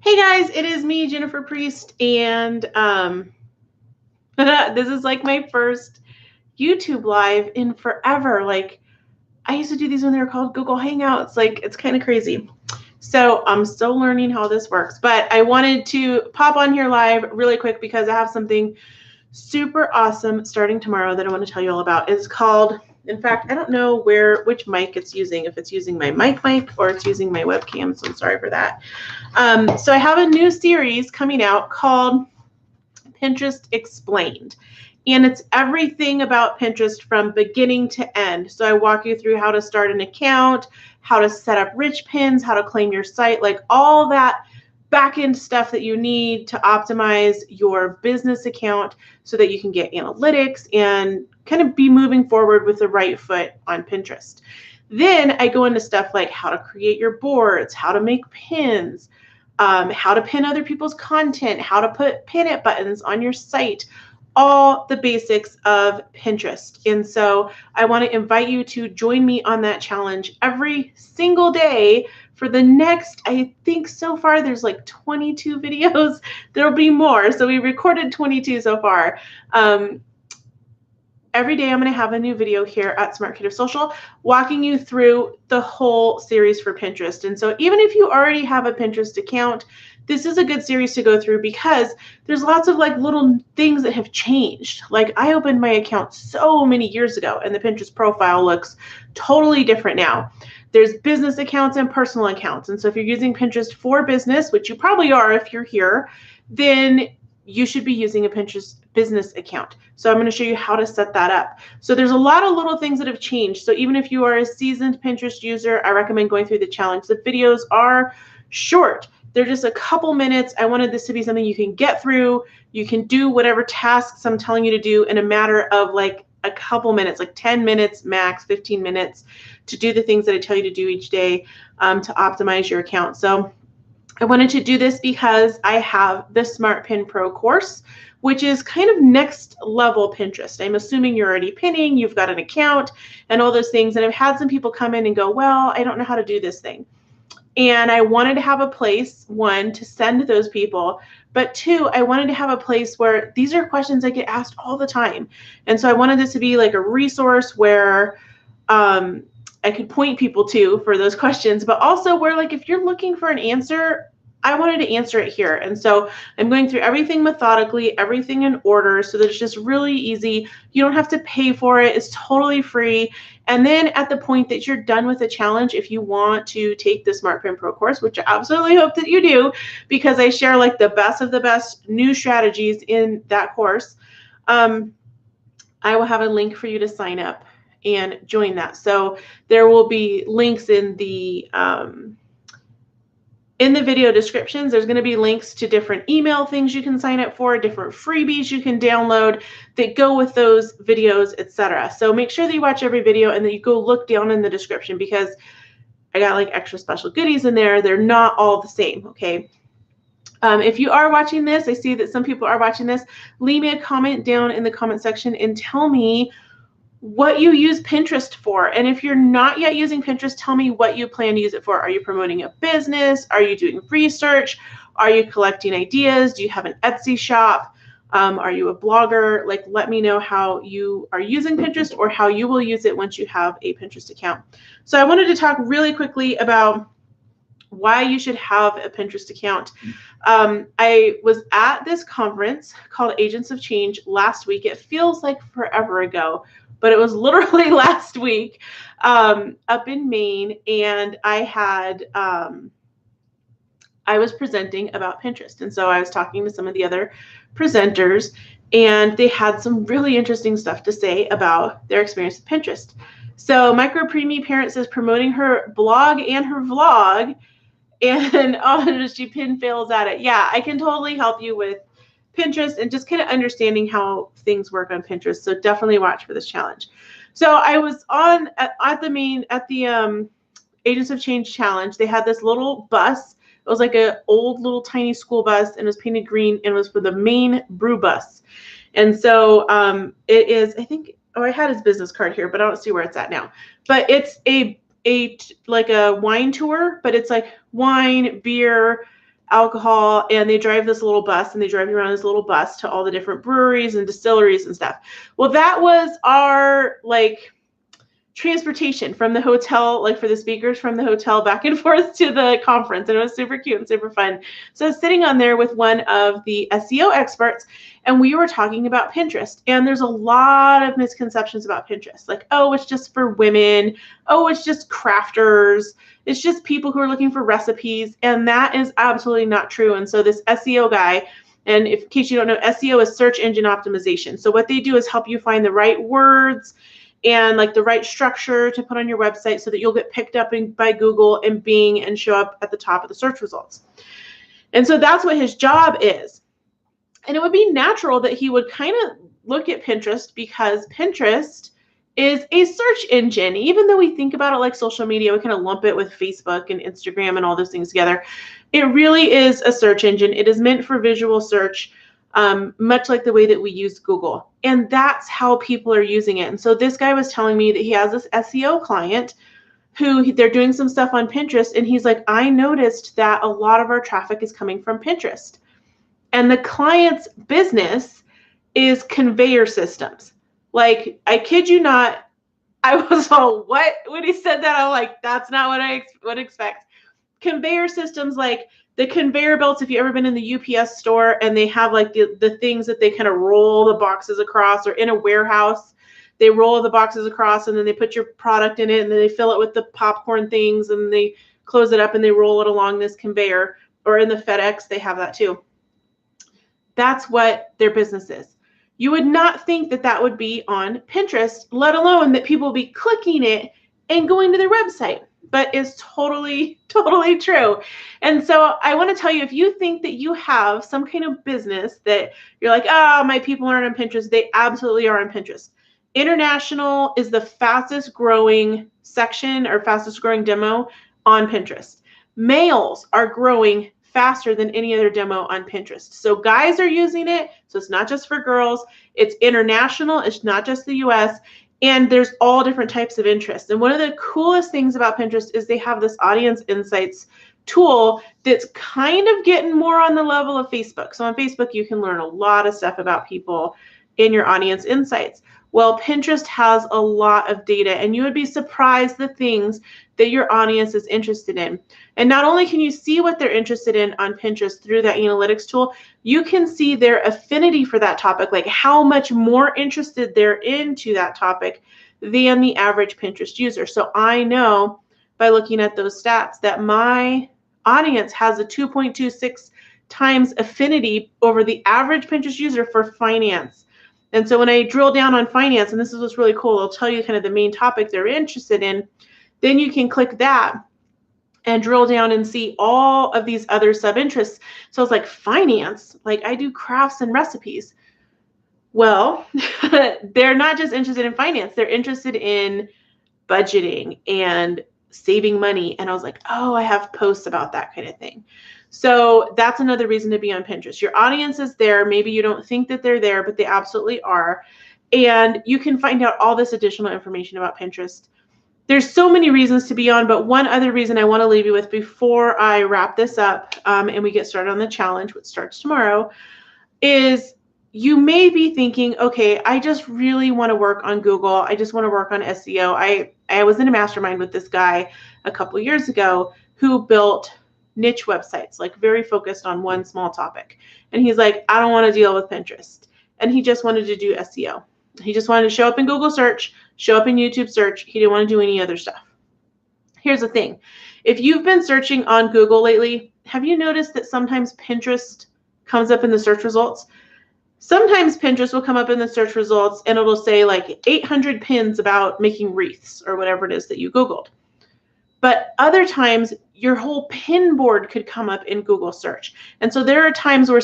Hey guys, it is me, Jennifer Priest, and this is like my first YouTube live in forever. Like, I used to do these when they were called Google Hangouts. Like, it's kind of crazy. So I'm still learning how this works, but I wanted to pop on here live really quick because I have something super awesome starting tomorrow that I want to tell you all about. It's called, in fact, I don't know which mic it's using, if it's using my mic or it's using my webcam, so I'm sorry for that. So I have a new series coming out called Pinterest Explained. And it's everything about Pinterest from beginning to end. So I walk you through how to start an account, how to set up rich pins, how to claim your site, like all that back-end stuff that you need to optimize your business account so that you can get analytics and kind of be moving forward with the right foot on Pinterest. Then I go into stuff like how to create your boards, how to make pins, how to pin other people's content, how to put pin it buttons on your site, all the basics of Pinterest. And so I want to invite you to join me on that challenge every single day for the next, I think so far there's like 22 videos. There'll be more. So we recorded 22 so far. Every day I'm going to have a new video here at Smart Creative Social walking you through the whole series for Pinterest. And so even if you already have a Pinterest account, this is a good series to go through because there's lots of like little things that have changed. Like I opened my account so many years ago and the Pinterest profile looks totally different now. There's business accounts and personal accounts. And so if you're using Pinterest for business, which you probably are if you're here, then you should be using a Pinterest business account. So I'm going to show you how to set that up. So there's a lot of little things that have changed. So even if you are a seasoned Pinterest user, I recommend going through the challenge. The videos are short. They're just a couple minutes. I wanted this to be something you can get through. You can do whatever tasks I'm telling you to do in a matter of like a couple minutes, like 10 minutes max, 15 minutes to do the things that I tell you to do each day to optimize your account. So I wanted to do this because I have the Smart Pin Pro course, which is kind of next level Pinterest. I'm assuming you're already pinning, you've got an account and all those things. And I've had some people come in and go, well, I don't know how to do this thing. And I wanted to have a place, one, to send those people, but two, I wanted to have a place where these are questions I get asked all the time. And so I wanted this to be like a resource where I could point people to for those questions, but also where like if you're looking for an answer, I wanted to answer it here. And so I'm going through everything methodically, everything in order, so that it's just really easy. You don't have to pay for it. It's totally free. And then at the point that you're done with the challenge, if you want to take the Smart Pin Pro course, which I absolutely hope that you do, because I share like the best of the best new strategies in that course, I will have a link for you to sign up and join that. So there will be links in the video descriptions. There's going to be links to different email things you can sign up for, different freebies you can download that go with those videos, etc. So make sure that you watch every video and that you go look down in the description because I got like extra special goodies in there. They're not all the same, okay? If you are watching this, I see that some people are watching this, leave me a comment down in the comment section and tell me what you use Pinterest for. And if you're not yet using Pinterest, tell me what you plan to use it for. Are you promoting a business? Are you doing research? Are you collecting ideas? Do you have an Etsy shop? Are you a blogger? Like, let me know how you are using Pinterest or how you will use it once you have a Pinterest account. So I wanted to talk really quickly about why you should have a Pinterest account. I was at this conference called Agents of Change last week. It feels like forever ago, but it was literally last week up in Maine, and I was presenting about Pinterest. And so I was talking to some of the other presenters, and they had some really interesting stuff to say about their experience with Pinterest. So Micro Preemie Parent says promoting her blog and her vlog, and oh, she pin fails at it. Yeah, I can totally help you with Pinterest and just kind of understanding how things work on Pinterest. So definitely watch for this challenge. So I was on at the Agents of Change challenge. They had this little bus. It was like an old little tiny school bus, and it was painted green, and it was for the Maine Brew Bus. And so it is, I think, oh, I had his business card here, but I don't see where it's at now. But it's like a wine tour, but it's like wine, beer, alcohol, and they drive this little bus, and they drive you around this little bus to all the different breweries and distilleries and stuff. Well, that was our like transportation from the hotel, like for the speakers from the hotel back and forth to the conference. And it was super cute and super fun. So I was sitting on there with one of the SEO experts, and we were talking about Pinterest. And there's a lot of misconceptions about Pinterest. Like, oh, it's just for women. Oh, it's just crafters. It's just people who are looking for recipes. And that is absolutely not true. And so this SEO guy, and in case you don't know, SEO is search engine optimization. So what they do is help you find the right words and like the right structure to put on your website so that you'll get picked up by Google and Bing and show up at the top of the search results. And so that's what his job is. And it would be natural that he would kind of look at Pinterest, because Pinterest is a search engine. Even though we think about it like social media, we kind of lump it with Facebook and Instagram and all those things together. It really is a search engine. It is meant for visual search. Much like the way that we use Google. And that's how people are using it. And so this guy was telling me that he has this SEO client who they're doing some stuff on Pinterest. And he's like, I noticed that a lot of our traffic is coming from Pinterest. And the client's business is conveyor systems. Like, I kid you not, I was all, what? When he said that, I'm like, that's not what I would expect. Conveyor systems, like, the conveyor belts, if you've ever been in the UPS store and they have like the things that they kind of roll the boxes across, or in a warehouse, they roll the boxes across and then they put your product in it and then they fill it with the popcorn things and they close it up and they roll it along this conveyor. Or in the FedEx, they have that too. That's what their business is. You would not think that that would be on Pinterest, let alone that people will be clicking it and going to their website. But it's totally, totally true. And so I want to tell you, if you think that you have some kind of business that you're like, oh, my people aren't on Pinterest, they absolutely are on Pinterest. International is the fastest growing section or fastest growing demo on Pinterest. Males are growing faster than any other demo on Pinterest. So guys are using it. So it's not just for girls. It's international. It's not just the US. And there's all different types of interests. And one of the coolest things about Pinterest is they have this audience insights tool that's kind of getting more on the level of Facebook. So on Facebook, you can learn a lot of stuff about people in your audience insights. Well, Pinterest has a lot of data, and you would be surprised the things that your audience is interested in. And not only can you see what they're interested in on Pinterest through that analytics tool, you can see their affinity for that topic, like how much more interested they're into that topic than the average Pinterest user. So I know by looking at those stats that my audience has a 2.26 times affinity over the average Pinterest user for finance. And so when I drill down on finance, and this is what's really cool, it'll tell you kind of the main topic they're interested in. Then you can click that and drill down and see all of these other sub-interests. So it's like finance, like I do crafts and recipes. Well, they're not just interested in finance, they're interested in budgeting and saving money. And I was like, oh, I have posts about that kind of thing. So that's another reason to be on Pinterest. Your audience is there. Maybe you don't think that they're there, but they absolutely are. And you can find out all this additional information about Pinterest. There's so many reasons to be on, but one other reason I want to leave you with before I wrap this up and we get started on the challenge, which starts tomorrow, is you may be thinking, okay, I just really want to work on Google. I just want to work on SEO. I was in a mastermind with this guy a couple years ago who built niche websites, like very focused on one small topic. And he's like, I don't want to deal with Pinterest. And he just wanted to do SEO. He just wanted to show up in Google search, show up in YouTube search. He didn't want to do any other stuff. Here's the thing. If you've been searching on Google lately, have you noticed that sometimes Pinterest comes up in the search results? Sometimes Pinterest will come up in the search results and it'll say like 800 pins about making wreaths or whatever it is that you Googled. But other times your whole pin board could come up in Google search. And so there are times where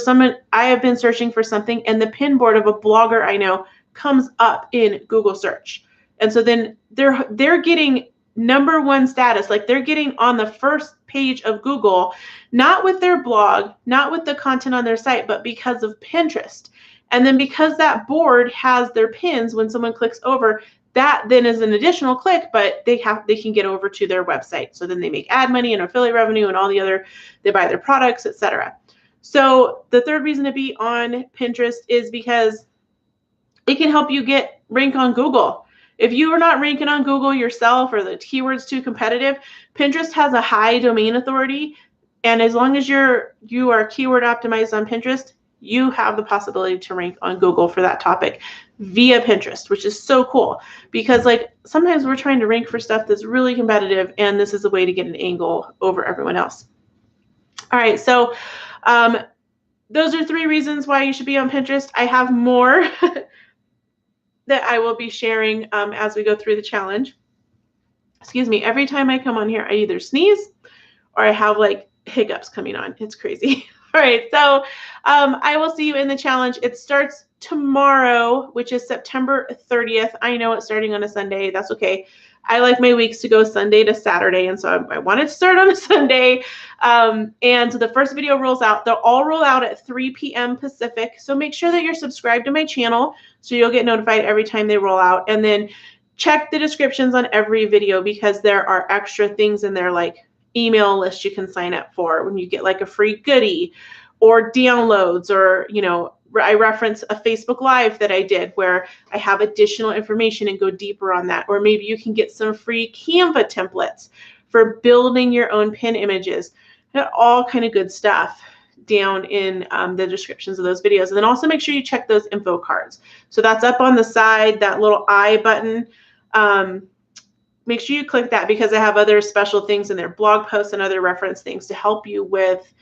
I have been searching for something and the pin board of a blogger I know comes up in Google search. And so then they're getting #1 status, like they're getting on the first page of Google, not with their blog, not with the content on their site, but because of Pinterest. And then because that board has their pins, when someone clicks over, that then is an additional click, but they can get over to their website. So then they make ad money and affiliate revenue and all the other, they buy their products, etc. So the third reason to be on Pinterest is because it can help you rank on Google. If you are not ranking on Google yourself or the keyword's too competitive, Pinterest has a high domain authority. And as long as you are keyword optimized on Pinterest, you have the possibility to rank on Google for that topic via Pinterest, which is so cool because like sometimes we're trying to rank for stuff that's really competitive, and this is a way to get an angle over everyone else. All right, so those are 3 reasons why you should be on Pinterest. I have more that I will be sharing as we go through the challenge. Excuse me, every time I come on here, I either sneeze or I have like hiccups coming on. It's crazy. All right, so I will see you in the challenge. It starts tomorrow, which is September 30th. I know it's starting on a Sunday. That's okay. I like my weeks to go Sunday to Saturday, and so I wanted to start on a Sunday. And so the first video rolls out. They'll all roll out at 3 p.m. Pacific. So make sure that you're subscribed to my channel so you'll get notified every time they roll out. And then check the descriptions on every video because there are extra things in there like email list you can sign up for when you get like a free goodie or downloads, or I reference a Facebook Live that I did where I have additional information and go deeper on that. Or maybe you can get some free Canva templates for building your own pin images. All kind of good stuff down in the descriptions of those videos. And then also make sure you check those info cards. So that's up on the side, that little I button. Make sure you click that because I have other special things in there, blog posts and other reference things to help you with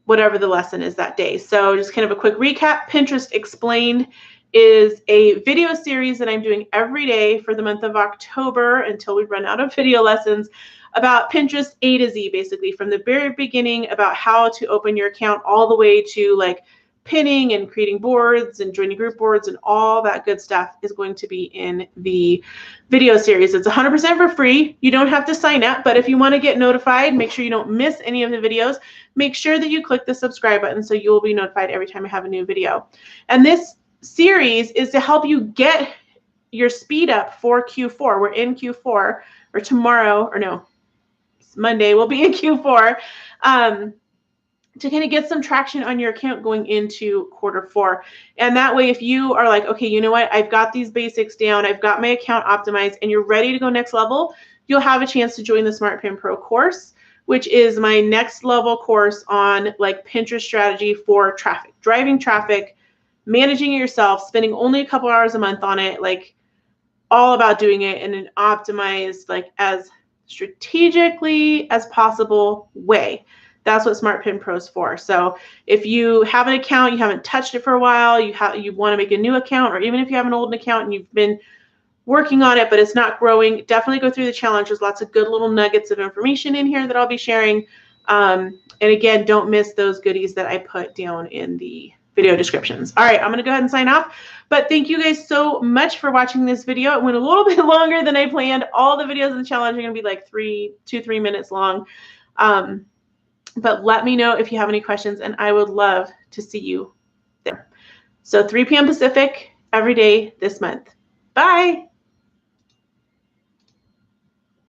whatever the lesson is that day. So just kind of a quick recap. Pinterest Explained is a video series that I'm doing every day for the month of October until we run out of video lessons about Pinterest A to Z, basically from the very beginning about how to open your account all the way to like pinning and creating boards and joining group boards and all that good stuff is going to be in the video series. It's 100% for free. You don't have to sign up, but if you want to get notified, make sure you don't miss any of the videos. Make sure that you click the subscribe button so you will be notified every time I have a new video. And this series is to help you get your speed up for Q4. We're in Q4, or tomorrow, or no, it's Monday, we'll be in Q4. To kind of get some traction on your account going into Q4. And that way, if you are like, okay, you know what, I've got these basics down, I've got my account optimized, and you're ready to go next level, you'll have a chance to join the SmartPin Pro course, which is my next level course on like Pinterest strategy for traffic, driving traffic, managing it yourself, spending only a couple hours a month on it, like all about doing it in an optimized, like as strategically as possible way. That's what SmartPin Pro is for. So if you have an account, you haven't touched it for a while, you want to make a new account, or even if you have an old account and you've been working on it, but it's not growing, definitely go through the challenge. There's lots of good little nuggets of information in here that I'll be sharing. And again, don't miss those goodies that I put down in the video descriptions. All right, I'm going to go ahead and sign off. But thank you guys so much for watching this video. It went a little bit longer than I planned. All the videos in the challenge are going to be like 2-3 minutes long. But let me know if you have any questions, and I would love to see you there. So 3 p.m. Pacific every day this month. Bye.